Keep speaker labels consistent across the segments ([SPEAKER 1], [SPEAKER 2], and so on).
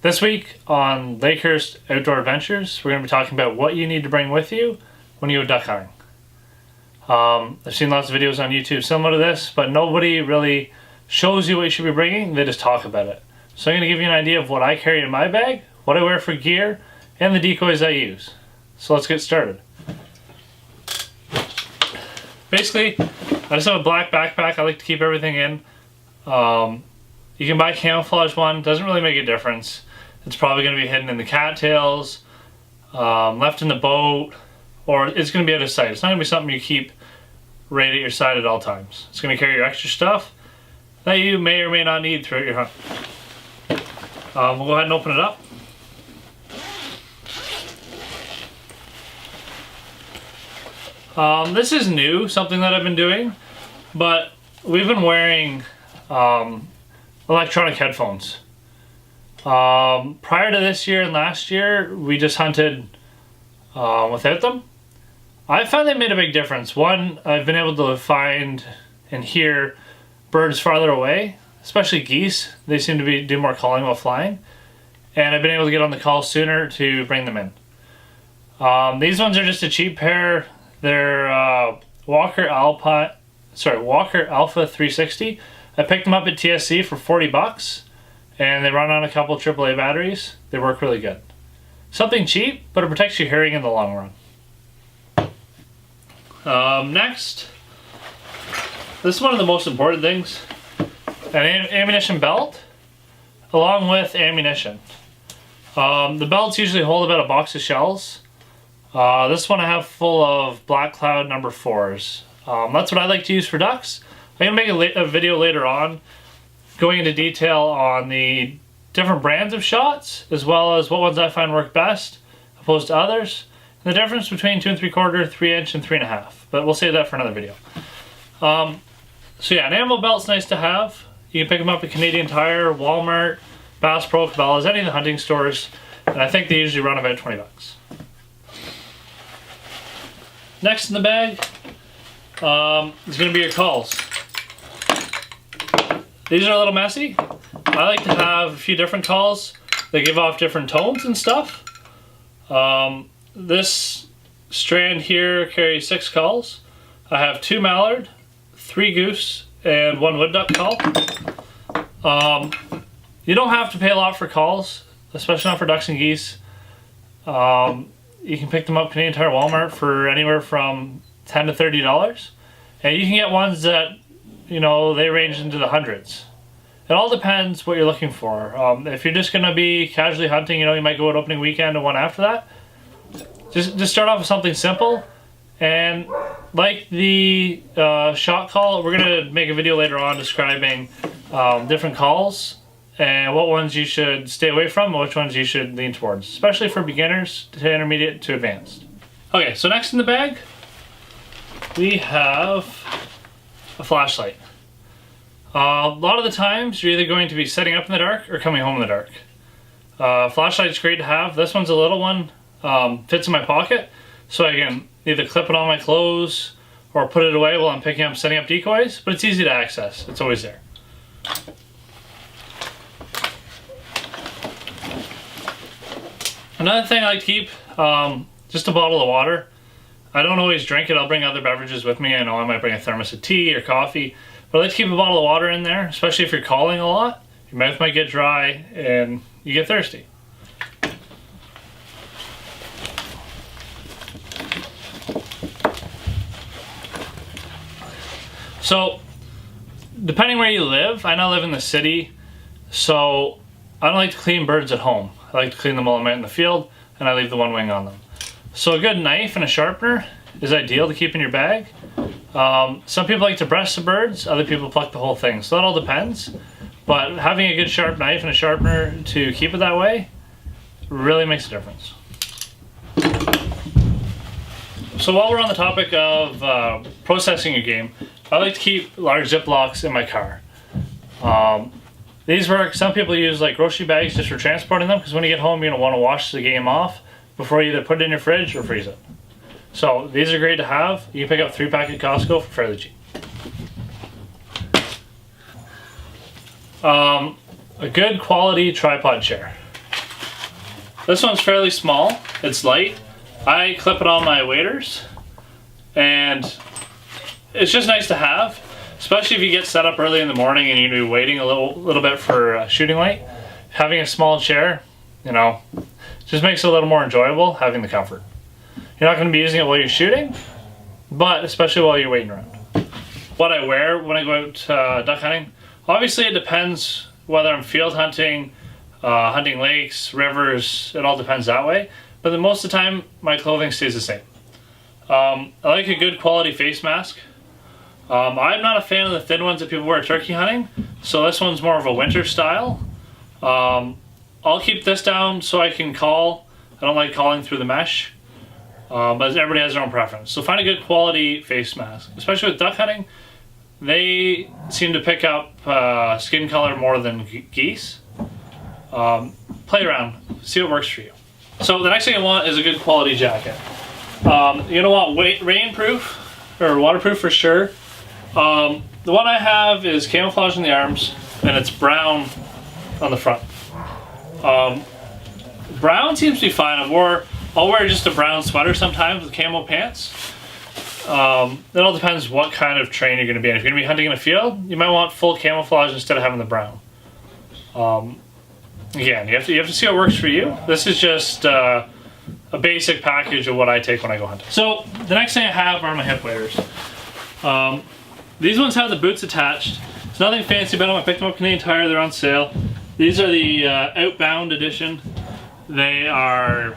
[SPEAKER 1] This week on Lakehurst Outdoor Adventures, we're going to be talking about what you need to bring with you when you go duck hunting. I've seen lots of videos on YouTube similar to this, but nobody really shows you what you should be bringing, they just talk about it. So I'm going to give you an idea of what I carry in my bag, what I wear for gear, and the decoys I use. So let's get started. Basically, I just have a black backpack. I like to keep everything in. You can buy a camouflage one, doesn't really make a difference. It's probably going to be hidden in the cattails, left in the boat, or it's going to be out of sight. It's not going to be something you keep right at your side at all times. It's going to carry your extra stuff that you may or may not need throughout your hunt. We'll go ahead and open it up. This is new, something that I've been doing, but we've been wearing electronic headphones. Prior to this year and last year, we just hunted without them. I found they made a big difference. One, I've been able to find and hear birds farther away, especially geese. They seem to do more calling while flying, and I've been able to get on the call sooner to bring them in. These ones are just a cheap pair. They're Walker Alpha 360. I picked them up at TSC for 40 bucks, and they run on a couple AAA batteries. They work really good. Something cheap, but it protects your hearing in the long run. Next, this is one of the most important things, an ammunition belt, along with ammunition. The belts usually hold about a box of shells. This one I have full of Black Cloud number 4s. That's what I like to use for ducks. I'm going to make a video later on going into detail on the different brands of shots, as well as what ones I find work best opposed to others, and the difference between 2 3/4, 3-inch, and 3.5. But we'll save that for another video. So yeah, an ammo belt's nice to have. You can pick them up at Canadian Tire, Walmart, Bass Pro, Cabela's, any of the hunting stores, and I think they usually run about 20 bucks. Next in the bag is going to be your calls. These are a little messy. I like to have a few different calls. They give off different tones and stuff. This strand here carries 6 calls. I have 2 mallard, 3 goose, and 1 wood duck call. You don't have to pay a lot for calls, especially not for ducks and geese. You can pick them up Canadian Tire, Walmart for anywhere from $10 to $30, and you can get ones that, you know, they range into the hundreds. It all depends what you're looking for. If you're just going to be casually hunting, you know, you might go at opening weekend and one after that. Just start off with something simple, and like the shot call, we're going to make a video later on describing different calls and what ones you should stay away from and which ones you should lean towards, especially for beginners to intermediate to advanced. Okay, so next in the bag, we have a flashlight. A lot of the times, you're either going to be setting up in the dark or coming home in the dark. Flashlight's great to have. This one's a little one, fits in my pocket, so I can either clip it on my clothes or put it away while I'm setting up decoys, but it's easy to access. It's always there. Another thing I like to keep, just a bottle of water. I don't always drink it. I'll bring other beverages with me. I know I might bring a thermos of tea or coffee, but I like to keep a bottle of water in there, especially if you're calling a lot. Your mouth might get dry and you get thirsty. So, depending where you live, I now live in the city, so I don't like to clean birds at home. I like to clean them while I'm out in the field, and I leave the one wing on them. So a good knife and a sharpener is ideal to keep in your bag. Some people like to breast the birds, other people pluck the whole thing, so that all depends. But having a good sharp knife and a sharpener to keep it that way really makes a difference. So while we're on the topic of processing your game, I like to keep large Ziplocs in my car. These work. Some people use like grocery bags just for transporting them, because when you get home, you're going to want to wash the game off before you either put it in your fridge or freeze it. So these are great to have. You can pick up 3-pack at Costco for fairly cheap. A good quality tripod chair. This one's fairly small, it's light. I clip it on my waders, and it's just nice to have, especially if you get set up early in the morning and you're waiting a little bit for shooting light. Having a small chair, you know, just makes it a little more enjoyable having the comfort. You're not going to be using it while you're shooting, but especially while you're waiting around. What I wear when I go out duck hunting, obviously it depends whether I'm field hunting, hunting lakes, rivers, it all depends that way. But then most of the time, my clothing stays the same. I like a good quality face mask. I'm not a fan of the thin ones that people wear turkey hunting, so this one's more of a winter style. I'll keep this down so I can call. I don't like calling through the mesh, but everybody has their own preference. So find a good quality face mask, especially with duck hunting. They seem to pick up skin color more than geese. Play around, see what works for you. So the next thing I want is a good quality jacket. You're gonna want rainproof or waterproof for sure. The one I have is camouflage in the arms, and it's brown on the front. Brown seems to be fine. I'll wear just a brown sweater sometimes with camo pants. It all depends what kind of terrain you're going to be in. If you're going to be hunting in a field, you might want full camouflage instead of having the brown. Again, you have to see what works for you. This is just a basic package of what I take when I go hunting. So the next thing I have are my hip waders. These ones have the boots attached. It's nothing fancy about them. I picked them up Canadian Tire. They're on sale. These are the Outbound edition. They are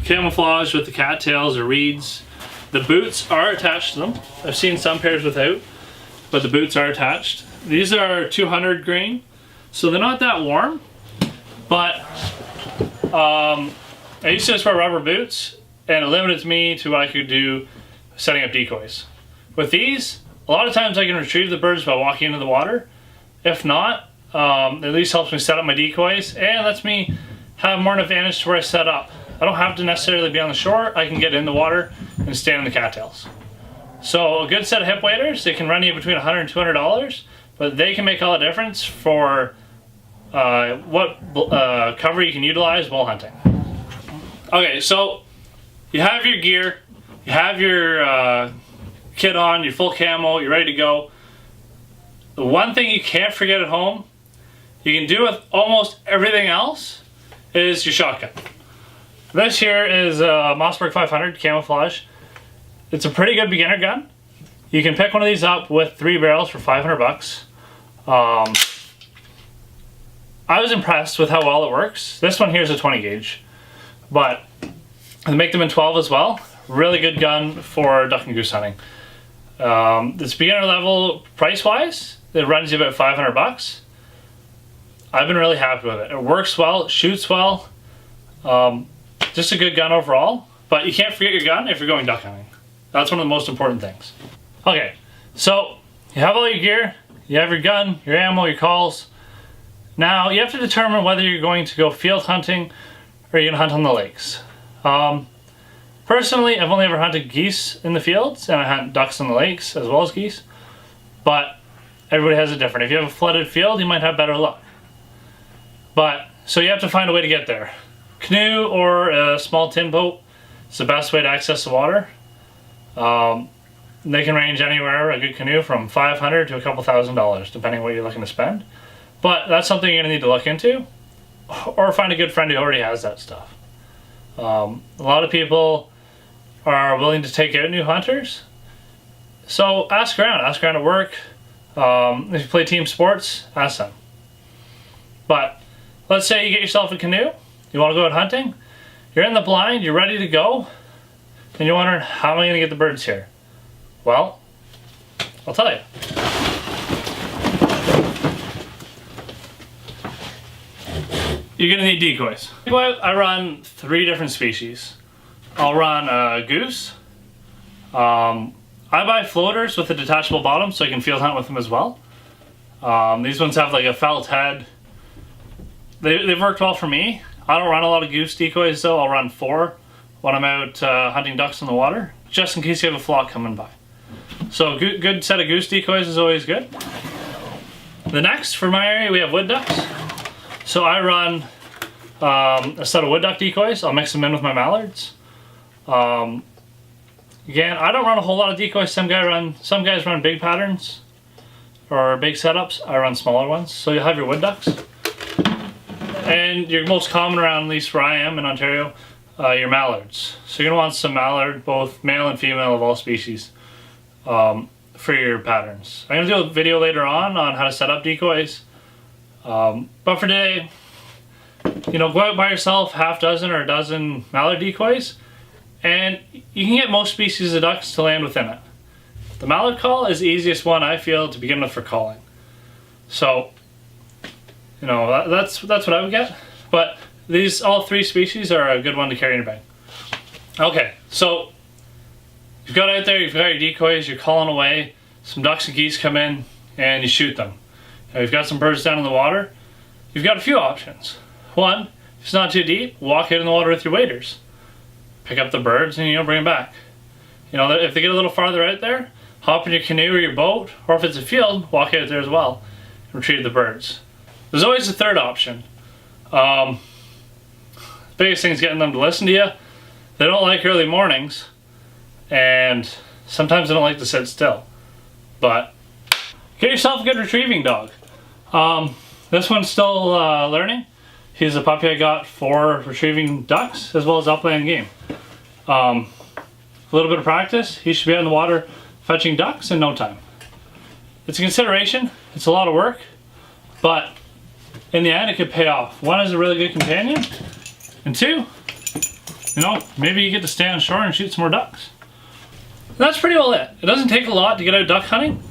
[SPEAKER 1] camouflaged with the cattails or reeds. The boots are attached to them. I've seen some pairs without, but the boots are attached. These are 200 grain, so they're not that warm, but I used to just wear rubber boots, and it limited me to what I could do setting up decoys. With these, a lot of times I can retrieve the birds by walking into the water. If not, at least helps me set up my decoys and lets me have more of an advantage to where I set up. I don't have to necessarily be on the shore. I can get in the water and stand in the cattails. So a good set of hip waders, they can run you between $100 and $200, but they can make all the difference for what cover you can utilize while hunting. Okay, so you have your gear, you have your kit on, your full camo, you're ready to go. The one thing you can't forget at home, you can do with almost everything else, is your shotgun. This here is a Mossberg 500 camouflage. It's a pretty good beginner gun. You can pick one of these up with 3 barrels for 500 bucks. I was impressed with how well it works. This one here is a 20 gauge, but they make them in 12 as well. Really good gun for duck and goose hunting. This beginner level price wise, it runs you about 500 bucks. I've been really happy with it. It works well, it shoots well. Just a good gun overall, but you can't forget your gun if you're going duck hunting. That's one of the most important things. Okay, so you have all your gear, you have your gun, your ammo, your calls. Now you have to determine whether you're going to go field hunting or you're going to hunt on the lakes. Personally, I've only ever hunted geese in the fields, and I hunt ducks in the lakes as well as geese, but everybody has it different. If you have a flooded field, you might have better luck. So you have to find a way to get there. Canoe or a small tin boat is the best way to access the water. They can range anywhere, a good canoe, from $500 to a couple $1,000, depending on what you're looking to spend. But that's something you're going to need to look into, or find a good friend who already has that stuff. A lot of people are willing to take out new hunters, so ask around at work. If you play team sports, ask them. But let's say you get yourself a canoe, you want to go out hunting, you're in the blind, you're ready to go, and you're wondering, how am I going to get the birds here? Well, I'll tell you. You're going to need decoys. I run 3 different species. I'll run a goose. I buy floaters with a detachable bottom so I can field hunt with them as well. These ones have like a felt head. They've worked well for me. I don't run a lot of goose decoys though. I'll run 4 when I'm out hunting ducks in the water, just in case you have a flock coming by. So good set of goose decoys is always good. The next, for my area, we have wood ducks. So I run a set of wood duck decoys. I'll mix them in with my mallards. Again, I don't run a whole lot of decoys. Some guys run big patterns or big setups. I run smaller ones. So you'll have your wood ducks. And your most common around, at least where I am in Ontario, your mallards. So you're going to want some mallard, both male and female of all species, for your patterns. I'm going to do a video later on how to set up decoys. But for today, you know, go out by yourself, half dozen or a dozen mallard decoys, and you can get most species of ducks to land within it. The mallard call is the easiest one, I feel, to begin with for calling. So, you know, that's what I would get. But all three species are a good one to carry in your bag. Okay, so you've got out there, you've got your decoys, you're calling away, some ducks and geese come in, and you shoot them. Now you've got some birds down in the water. You've got a few options. One, if it's not too deep, walk out in the water with your waders. Pick up the birds and, you know, bring them back. You know, if they get a little farther out there, hop in your canoe or your boat, or if it's a field, walk out there as well and retrieve the birds. There's always a third option. The biggest thing is getting them to listen to you. They don't like early mornings, and sometimes they don't like to sit still. But get yourself a good retrieving dog. This one's still learning. He's a puppy I got for retrieving ducks as well as upland game. A little bit of practice, he should be out in the water fetching ducks in no time. It's a consideration, it's a lot of work, but in the end it could pay off. One, is a really good companion, and two, you know, maybe you get to stay on shore and shoot some more ducks. That's pretty well it. It doesn't take a lot to get out duck hunting.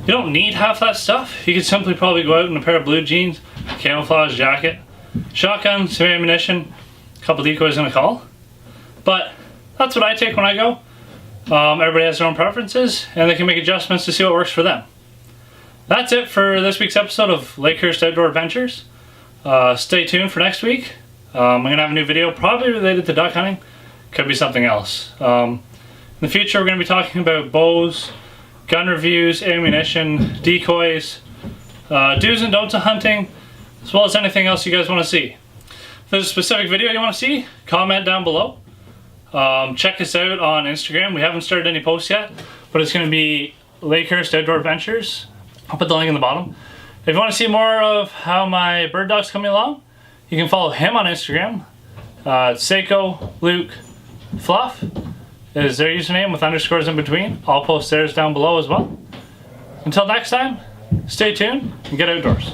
[SPEAKER 1] You don't need half that stuff. You could simply probably go out in a pair of blue jeans, camouflage jacket, shotgun, some ammunition, a couple decoys and a call. But that's what I take when I go. Everybody has their own preferences, and they can make adjustments to see what works for them. That's it for this week's episode of Lakehurst Outdoor Adventures. Stay tuned for next week. I'm going to have a new video, probably related to duck hunting. Could be something else. In the future, we're going to be talking about bows, gun reviews, ammunition, decoys, do's and don'ts of hunting, as well as anything else you guys want to see. If there's a specific video you want to see, comment down below. Check us out on Instagram. We haven't started any posts yet, but it's going to be Lakehurst Outdoor Adventures. I'll put the link in the bottom. If you want to see more of how my bird dog's coming along, you can follow him on Instagram. Seiko Luke Fluff is their username with underscores in between. I'll post theirs down below as well. Until next time, stay tuned and get outdoors.